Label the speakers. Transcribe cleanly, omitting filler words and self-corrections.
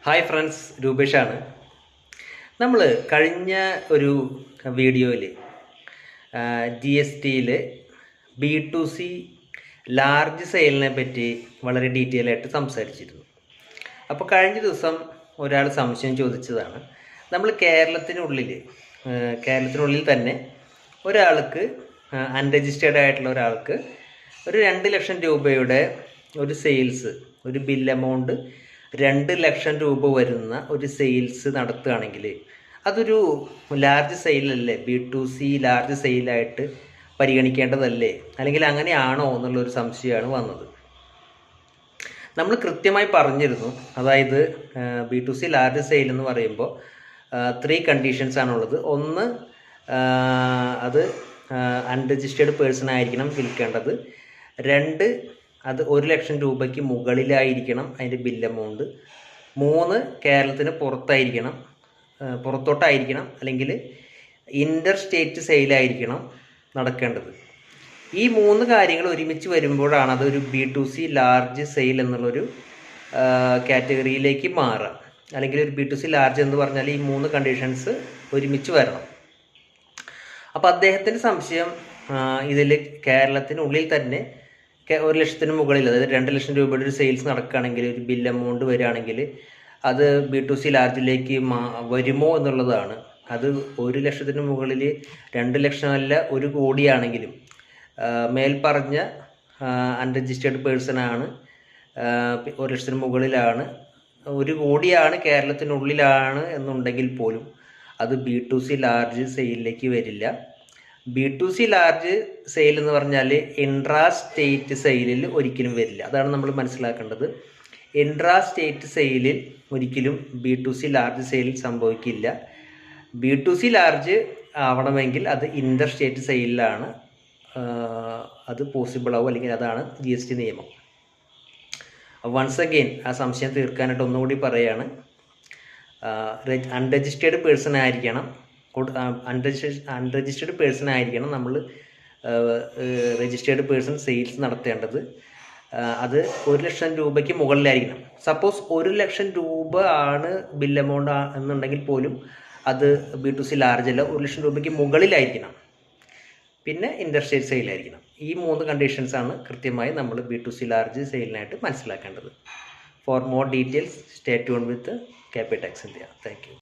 Speaker 1: Hi friends, രൂപേഷാണ്. നമ്മൾ കഴിഞ്ഞ ഒരു വീഡിയോയിൽ GSTയിൽ B2C ലാർജ് സെയിലിനെ പറ്റി വളരെ ഡീറ്റെയിൽ ആയിട്ട് സംസാരിച്ചിരുന്നു. അപ്പോൾ കഴിഞ്ഞ ദിവസം ഒരാൾ സംശയം ചോദിച്ചതാണ്, നമ്മൾ കേരളത്തിനുള്ളിൽ തന്നെ ഒരാൾക്ക് അൺരജിസ്റ്റേർഡ് ആയിട്ടുള്ള ഒരാൾക്ക് ഒരു 2 ലക്ഷം രൂപയുടെ ഒരു സെയിൽസ്, ഒരു ബിൽ എമൗണ്ട് 2 ലക്ഷം രൂപ വരുന്ന ഒരു സെയിൽസ് നടത്തുകയാണെങ്കിൽ അതൊരു ലാർജ് സെയിലല്ലേ, B2C ലാർജ് സെയിലായിട്ട് പരിഗണിക്കേണ്ടതല്ലേ, അല്ലെങ്കിൽ അങ്ങനെയാണോ എന്നുള്ളൊരു സംശയമാണ് വന്നത്. നമ്മൾ കൃത്യമായി പറഞ്ഞിരുന്നു, അതായത് B2C ലാർജ് സെയിൽ എന്ന് പറയുമ്പോൾ 3 കണ്ടീഷൻസ് ആണുള്ളത്. ഒന്ന്, അത് അൺരജിസ്റ്റേർഡ് പേഴ്സൺ ആയിരിക്കണം വിൽക്കേണ്ടത്. 2, അത് 1 ലക്ഷം രൂപയ്ക്ക് മുകളിലായിരിക്കണം അതിൻ്റെ ബിൽ എമൗണ്ട്. 3, കേരളത്തിന് പുറത്തോട്ടായിരിക്കണം, അല്ലെങ്കിൽ ഇൻ്റർ സ്റ്റേറ്റ് സെയിലായിരിക്കണം നടക്കേണ്ടത്. ഈ 3 കാര്യങ്ങൾ ഒരുമിച്ച് വരുമ്പോഴാണ് അതൊരു B2C ലാർജ് സെയിൽ എന്നുള്ളൊരു കാറ്റഗറിയിലേക്ക് മാറുക. അല്ലെങ്കിൽ ഒരു B2C ലാർജ് എന്ന് പറഞ്ഞാൽ ഈ 3 കണ്ടീഷൻസ് ഒരുമിച്ച് വരണം. അപ്പോൾ അദ്ദേഹത്തിൻ്റെ സംശയം, ഇതിൽ കേരളത്തിനുള്ളിൽ തന്നെ 1 ലക്ഷത്തിന് മുകളിൽ, അതായത് 2 ലക്ഷം രൂപയുടെ ഒരു സെയിൽസ് നടക്കുകയാണെങ്കിൽ, ഒരു ബിൽ എമൗണ്ട് വരികയാണെങ്കിൽ അത് B2C ലാർജിലേക്ക് വരുമോ എന്നുള്ളതാണ്. അത് 1 ലക്ഷത്തിന് മുകളിൽ 2 ലക്ഷമല്ല 1 കോടിയാണെങ്കിലും മേൽപ്പറഞ്ഞ അൺരജിസ്റ്റേർഡ് പേഴ്സണാണ്, 1 ലക്ഷത്തിന് മുകളിലാണ്, 1 കോടിയാണ്, കേരളത്തിനുള്ളിലാണ് എന്നുണ്ടെങ്കിൽ പോലും അത് B2C ലാർജ് സെയിലിലേക്ക് വരില്ല. B2C ലാർജ് സെയിൽ എന്ന് പറഞ്ഞാൽ ഇൻട്രാ സ്റ്റേറ്റ് സെയിലിൽ ഒരിക്കലും വരില്ല. അതാണ് നമ്മൾ മനസ്സിലാക്കേണ്ടത്. ഇൻട്രാ സ്റ്റേറ്റ് സെയിലിൽ ഒരിക്കലും B2C ലാർജ് സെയിൽ സംഭവിക്കില്ല. B2C ലാർജ് ആവണമെങ്കിൽ അത് ഇൻ്റർ സ്റ്റേറ്റ് സെയിലിലാണ് അത് പോസിബിൾ ആവും, അല്ലെങ്കിൽ അതാണ് GST നിയമം. വൺസ് അഗെയിൻ ആ സംശയം തീർക്കാനായിട്ട് ഒന്നുകൂടി പറയുകയാണ്, അൺരജിസ്റ്റേർഡ് പേഴ്സൺ ആയിരിക്കണം, അൺരജിസ്റ്റേർഡ് പേഴ്സൺ ആയിരിക്കണം നമ്മൾ രജിസ്റ്റേർഡ് പേഴ്സൺ സെയിൽസ് നടത്തേണ്ടത്. അത് 1 ലക്ഷം രൂപയ്ക്ക് മുകളിലായിരിക്കണം. സപ്പോസ് 1 ലക്ഷം രൂപ ആണ് ബിൽ എമൗണ്ട് എന്നുണ്ടെങ്കിൽ പോലും അത് B2C ലാർജ് അല്ല, 1 ലക്ഷം രൂപയ്ക്ക് മുകളിലായിരിക്കണം. പിന്നെ ഇൻ്റർ സ്റ്റേറ്റ് സെയിലായിരിക്കണം. ഈ 3 കണ്ടീഷൻസാണ് കൃത്യമായി നമ്മൾ B2C ലാർജ് സെയിലിനായിട്ട് മനസ്സിലാക്കേണ്ടത്. For more details stay tune with KP Tax India. Thank you.